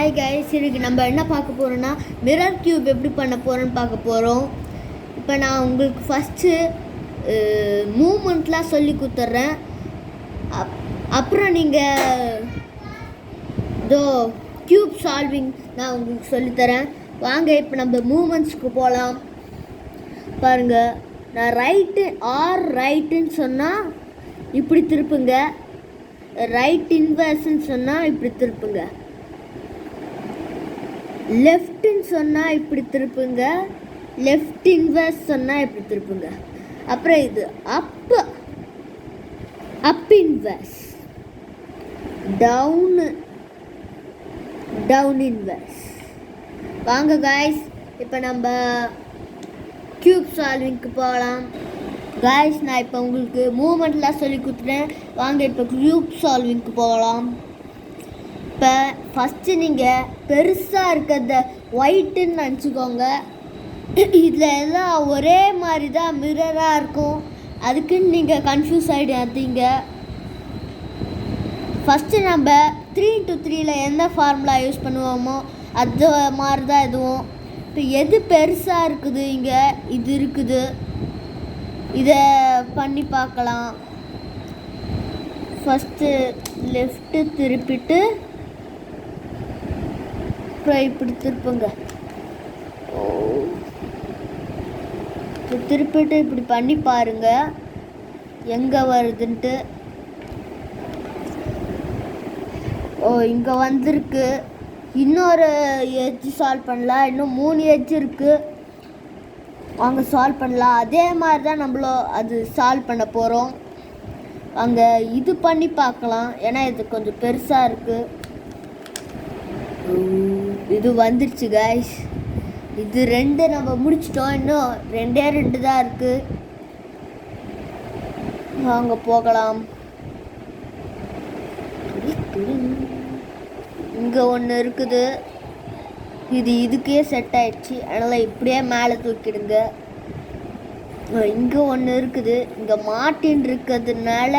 Hi guys, இன்னைக்கு நம்ம என்ன பார்க்க போகிறோன்னா மிரர் கியூப் எப்படி பண்ண போகிறோன்னு பார்க்க போகிறோம். இப்போ நான் உங்களுக்கு ஃபஸ்ட்டு மூமெண்ட்லாம் சொல்லி கொடுத்துட்றேன். அப்புறம் நீங்கள் கியூப் சால்விங் நான் உங்களுக்கு சொல்லித்தரேன். வாங்க இப்போ நம்ம மூமெண்ட்ஸ்க்கு போகலாம். பாருங்கள், நான் ரைட்டுன்னு சொன்னால் இப்படி திருப்புங்க, ரைட் இன்வெர்ஸ்ன்னு சொன்னால் இப்படி திருப்புங்க, லெஃப்ட்ன்னு சொன்னால் இப்படி திருப்புங்க, லெஃப்ட் இன்வெர்ஸ் சொன்னால் இப்படி திருப்புங்க. அப்புறம் இது அப் இன்வெர்ஸ், டவுன் இன்வெர்ஸ். வாங்க காய்ஸ், இப்போ நம்ம கியூப் சால்விங்க்கு போகலாம். காய்ஸ், நான் இப்போ உங்களுக்கு மூமெண்ட்லாம் சொல்லி கொடுத்துட்டேன். வாங்க இப்போ கியூப் சால்விங்க்கு போகலாம். இப்போ ஃபஸ்ட்டு நீங்கள் பெருசாக இருக்கிறத ஒயிட்டுன்னு நினச்சிக்கோங்க. இதில் எல்லாம் ஒரே மாதிரி தான் மிரராக இருக்கும். அதுக்குன்னு நீங்கள் கன்ஃபியூஸ் ஆகிடாதீங்க. ஃபஸ்ட்டு நம்ம 3x3 எந்த ஃபார்முலா யூஸ் பண்ணுவோமோ அது மாதிரி தான் இதுவும். இப்போ எது பெருசாக இருக்குது, இங்கே இது இருக்குது, இதை பண்ணி பார்க்கலாம். ஃபஸ்ட்டு லெஃப்ட்டு திருப்பிட்டு அப்புறம் இப்படி திருப்புங்க. திருப்பிட்டு இப்படி பண்ணி பாருங்க எங்கே வருதுன்ட்டு. இங்கே வந்திருக்கு. இன்னொரு எட்ஜ் சால்வ் பண்ணலாம். இன்னும் 3 எட்ஜ் இருக்குது. வாங்க சால்வ் பண்ணலாம். அதே மாதிரி தான் நம்மளும் அது சால்வ் பண்ண போகிறோம். அங்கே இது பண்ணி பார்க்கலாம், ஏன்னா இது கொஞ்சம் பெருசாக இருக்குது. இது வந்துடுச்சு கைஸ். இது 2 நம்ம முடிச்சிட்டோம். இன்னும் 2 தான் இருக்குது. வாங்க போகலாம். இங்கே ஒன்று இருக்குது. இதுக்கே செட் ஆயிடுச்சு, அதனால் இப்படியே மேலே தூக்கிடுங்க. இங்கே ஒன்று இருக்குது. இங்கே மாட்டின் இருக்கிறதுனால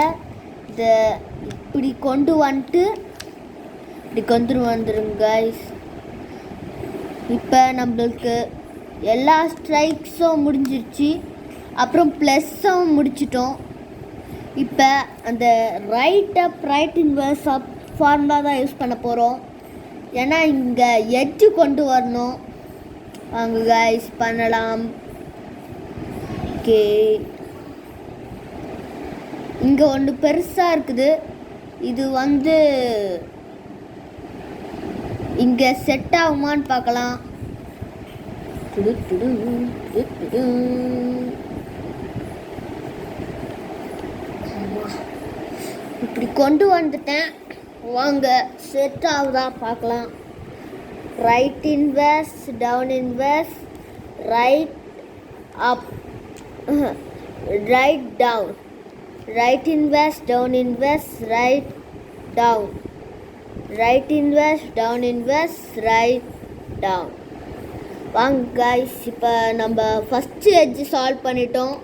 இதை இப்படி கொண்டு வந்துட்டு இப்படி வந்துருங்க கைஸ். இப்போ நம்மளுக்கு எல்லா ஸ்ட்ரைக்ஸும் முடிஞ்சிருச்சு. அப்புறம் ப்ளஸ்ஸும் முடிச்சிட்டோம். இப்போ அந்த ரைட் இன்வெர்ஸ் ஃபார்முலா தான் யூஸ் பண்ண போகிறோம். ஏன்னா இங்கே எட்ஜு கொண்டு வரணும். வாங்க கைஸ் பண்ணலாம். ஓகே, இங்கே ஒன்று பெருசாக இருக்குது. இது இங்கே செட் ஆகுமான்னு பார்க்கலாம். இப்படி கொண்டு வந்துட்டேன். வாங்க செட் ஆகுதா பார்க்கலாம். Right inverse, down inverse, right up, right down, right inverse, down inverse, right down, right inverse, down inverse, right down. வாங்க கைஸ், இப்போ நம்ம ஃபஸ்ட்டு எட்ஜ் சால்வ் பண்ணிட்டோம்.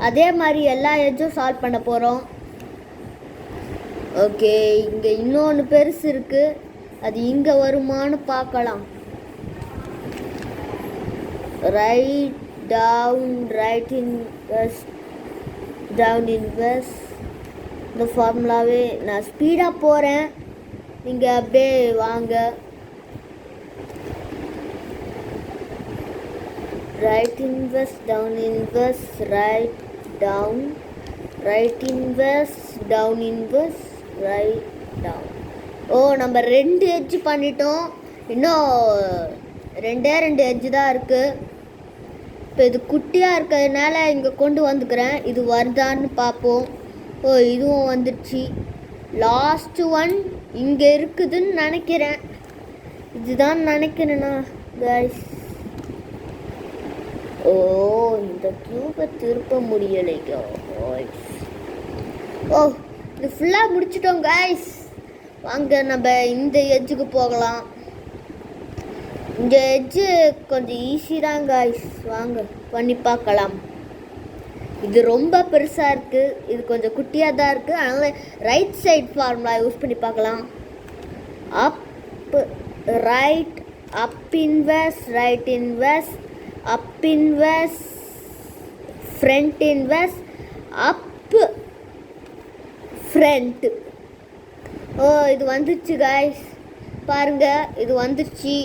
அதே மாதிரி எல்லா எட்ஜும் சால்வ் பண்ண போகிறோம். ஓகே, இங்கே இன்னொன்று பெருசு இருக்குது. அது இங்கே வருமானு பார்க்கலாம். Right down, right inverse, down inverse. இந்த ஃபார்முலாவே நான் ஸ்பீடாக போகிறேன், நீங்கள் அப்படியே வாங்க. Right inverse, down inverse, right down, right inverse, down inverse, right down. நம்ம 2 எட்ஜ் பண்ணிட்டோம். இன்னும் 2 எட்ஜ் தான் இருக்குது. இப்போ இது குட்டியாக இருக்கிறதுனால இங்கே கொண்டு வந்துக்கிறேன். இது வருதான்னு பார்ப்போம். இதுவும் வந்துடுச்சு. லாஸ்ட் ஒன் இங்கே இருக்குதுன்னு நினைக்கிறேன். இதுதான் நினைக்கிறேண்ணா கைஸ். இந்த கியூபை திருப்ப முடியலைங்க. இது ஃபுல்லாக முடிச்சிட்டோம் கைஸ். வாங்க நம்ம இந்த எட்ஜுக்கு போகலாம். இந்த எட்ஜு கொஞ்சம் ஈஸி தான் கைஸ். வாங்க பண்ணி பார்க்கலாம். இது ரொம்ப பெருசாக இருக்குது, இது கொஞ்சம் குட்டியாக தான் இருக்குது. அதனால் ரைட் சைட் ஃபார்முலா யூஸ் பண்ணி பார்க்கலாம். அப்பு right, up inverse, right inverse, up inverse, front inverse, up front. ஓ இது வந்துருச்சு guys, பாருங்க இது வந்துருச்சு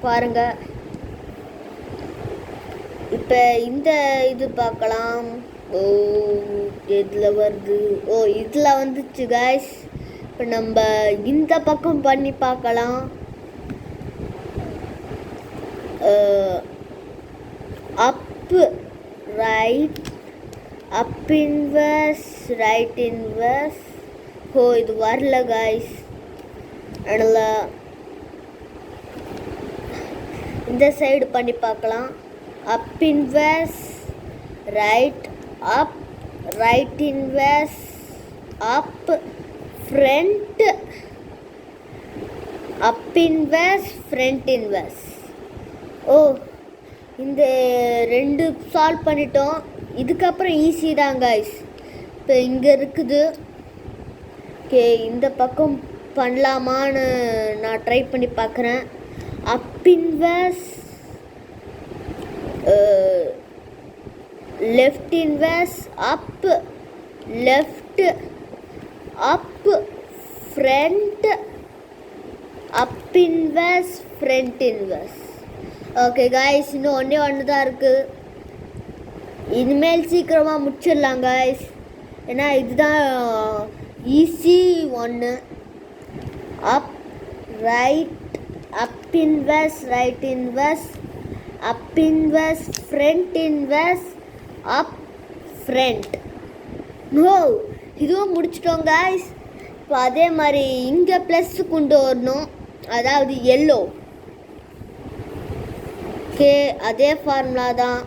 பாருங்க. இப்போ இந்த இது பார்க்கலாம். ஓ இதில் வருது. ஓ இதில் வந்துச்சு guys. இப்போ நம்ம இந்த பக்கம் பண்ணி பார்க்கலாம். அப் ரைட், அப் இன்வர்ஸ், ரைட் இன்வர்ஸ். ஓ இது வரல guys. அதனால் இந்த சைடு பண்ணி பார்க்கலாம். அப் inverse, right, up, right inverse, அப், front, up inverse, front inverse. ஓ இந்த ரெண்டு சால்வ் பண்ணிட்டோம். இதுக்கப்புறம் ஈஸி தான் guys. இப்போ இங்கே இருக்குது. ஓகே இந்த பக்கம் பண்ணலாமான்னு நான் ட்ரை பண்ணி பார்க்குறேன். Up inverse, left inverse, up, left, up, front, up inverse, front inverse. Okay guys, இன்னும் ஒன்று தான் இருக்குது. இனிமேல் சீக்கிரமாக முடிச்சிடலாம் காய்ஸ், ஏன்னா இதுதான் ஈஸி ஒன்று. அப், ரைட், அப் இன்வர்ஸ், ரைட் இன்வர்ஸ், அப் இன்வர்ஸ், ஃப்ரண்ட் இன்வர்ஸ், அப், ஃப்ரண்ட். நோ இதுவும் முடிச்சிட்டோம் காய்ஸ். இப்போ அதே மாதிரி இங்கே ப்ளஸ் கொண்டு வரணும், அதாவது எல்லோ. ஓகே அதே ஃபார்முலா தான்.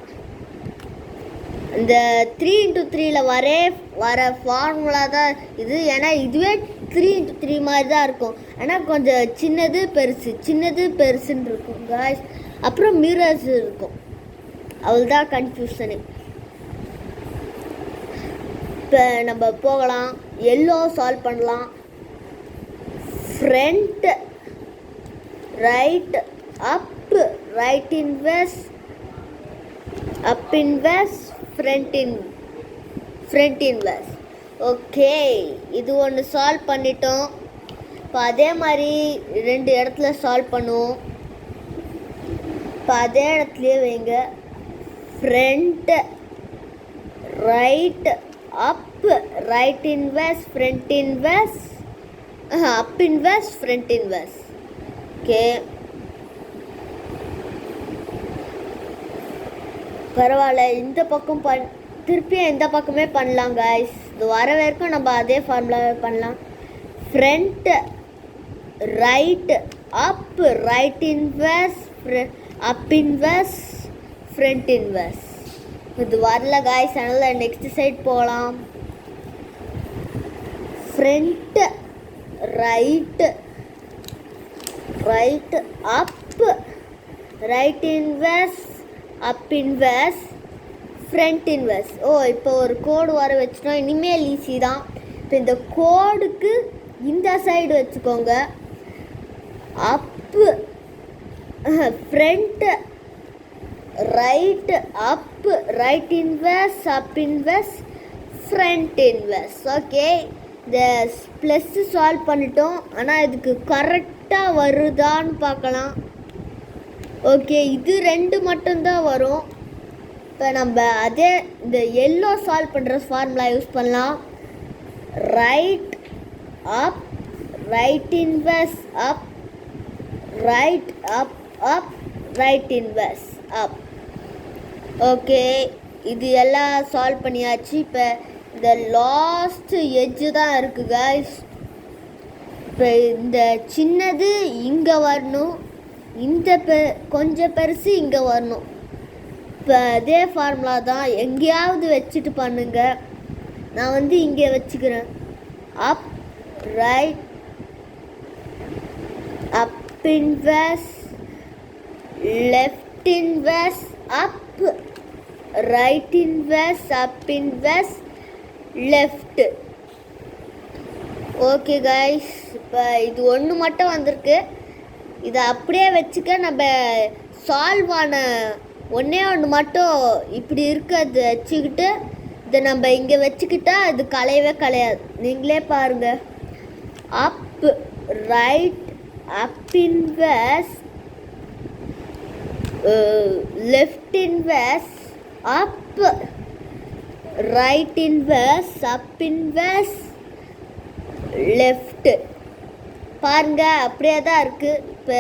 இந்த 3x3 வர ஃபார்முலா தான் இது. ஏன்னா இதுவே 3x3 மாதிரி தான் இருக்கும். ஆனால் கொஞ்சம் சின்னது பெருசு, சின்னது பெருசுன்னு இருக்கும் காய்ஸ். அப்புறம் மிரர்ஸ் இருக்கும், அவ்வளோதான் கன்ஃபியூஷனு. இப்போ நம்ம போகலாம், எல்லோ சால்வ் பண்ணலாம். Front, right, up, right inverse, அப் இன்வர்ஸ், ஃப்ரண்ட் இன்வர்ஸ். ஓகே இது ஒன்று சால்வ் பண்ணிட்டோம். இப்போ அதே மாதிரி ரெண்டு இடத்துல சால்வ் பண்ணுவோம். இப்போ அதே இடத்துலையே வைங்க. Front, right, up, right inverse, front inverse, அப் இன்வர்ஸ், ஃப்ரண்ட் இன்வர்ஸ். ஓகே பரவாயில்ல, இந்த பக்கம் திருப்பியும் இந்த பக்கமே பண்ணலாம் காய்ஸ். இது வர வரைக்கும் நம்ம அதே ஃபார்முலாவே பண்ணலாம். Front, right, up, right inverse, அப் இன்வர்ஸ், ஃப்ரண்ட் இன்வர்ஸ். இது வரல காய்ஸ், அதனால் நெக்ஸ்ட் சைட் போகலாம். Front, right, right, up, right inverse, அப் இன்வர்ஸ், ஃப்ரண்ட் இன்வர்ஸ். ஓ இப்போ ஒரு கோடு வர வச்சிட்டோம். இனிமேல் ஈஸி தான். இப்போ இந்த கோடுக்கு இந்த சைடு வச்சுக்கோங்க. அப்பு, front, right, up, right inverse, அப் இன்வர்ஸ், ஃப்ரண்ட் இன்வர்ஸ். ஓகே இந்த ப்ளஸ் சால்வ் பண்ணிட்டோம். ஆனால் இதுக்கு கரெக்டாக வருதான்னு பார்க்கலாம். ஓகே இது ரெண்டு மட்டும்தான் வரும். இப்போ நம்ம அதே இந்த எல்லோ சால்வ் பண்ணுற ஃபார்முலா யூஸ் பண்ணலாம். ரைட், அப், ரைட் இன்வர்ஸ், அப், ரைட், அப், அப், ரைட் இன்வர்ஸ், அப். ஓகே இது எல்லாம் சால்வ் பண்ணியாச்சு. இப்போ இந்த லாஸ்ட் எட்ஜு தான் இருக்குது காய்ஸ். இப்போ இந்த சின்னது இங்கே வரணும், இந்த கொஞ்சம் பெருசு இங்கே வரணும். இப்போ அதே ஃபார்முலா தான், எங்கேயாவது வச்சுட்டு பண்ணுங்க. நான் இங்கே வச்சுக்கிறேன். அப், ரைட், அப் இன்வர்ஸ், லெஃப்ட் இன்வர்ஸ், அப், ரைட் இன்வர்ஸ், அப் இன்வர்ஸ், லெஃப்ட். ஓகே கைஸ், இப்போ இது ஒன்று மட்டும் வந்திருக்கு. இதை அப்படியே வச்சுக்க. நம்ம சால்வ் ஆன ஒன்றே ஒன்று மட்டும் இப்படி இருக்கிறது வச்சுக்கிட்டு இதை நம்ம இங்கே வச்சுக்கிட்டா இது கலையவே கலையாது. நீங்களே பாருங்கள். அப் ரைட் அப் inverse left inverse up right inverse up inverse left. பாருங்க அப்படியே தான் இருக்குது. இப்போ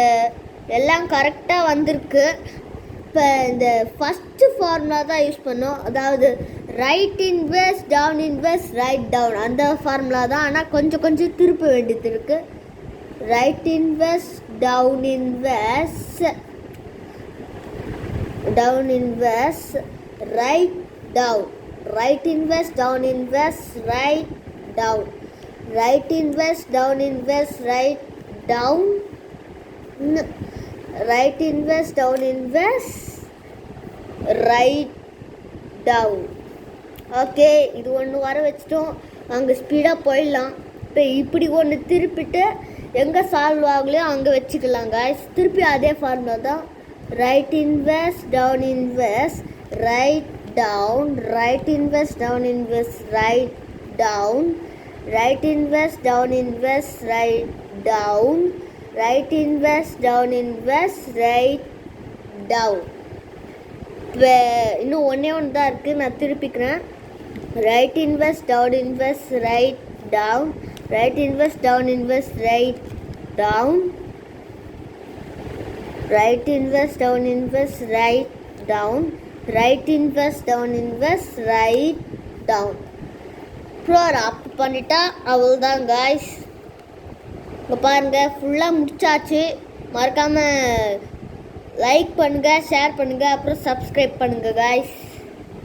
எல்லாம் கரெக்டாக வந்திருக்கு. இப்போ இந்த ஃபஸ்ட்டு ஃபார்முலா தான் யூஸ் பண்ணோம். அதாவது right inverse down inverse right down அந்த ஃபார்முலா தான். ஆனால் கொஞ்சம் கொஞ்சம் திருப்ப வேண்டியது இருக்குது. Right inverse down inverse down inverse right down, right inverse down inverse right down, right inverse down inverse right down, right inverse down inverse right down. Okay, இது ஒன்று வர வச்சிட்டோம். அங்கே ஸ்பீடாக போயிடலாம். இப்போ இப்படி ஒன்று திருப்பிட்டு எங்கே சால்வ் ஆகலையோ அங்கே வச்சுக்கலாம் guys. திருப்பி அதே ஃபார்முலா தான். right inverse down inverse right down, right inverse down inverse right down, right inverse down inverse right down, right inverse down inverse right down. இப்போ இன்னும் ஒன்றே ஒன்று தான் இருக்குது. நான் திருப்பிக்கிறேன். right inverse down inverse right down, right inverse down inverse right down, right inverse down inverse right down, right inverse down inverse right down. ப்ரோர் அப் பண்ணிட்டா அவ்வளோதான் guys. இப்போ பாருங்கள் ஃபுல்லாக முடிச்சாச்சு. மறக்காமல் லைக் பண்ணுங்கள், ஷேர் பண்ணுங்கள், அப்புறம் சப்ஸ்கிரைப் பண்ணுங்கள் காய்ஸ்.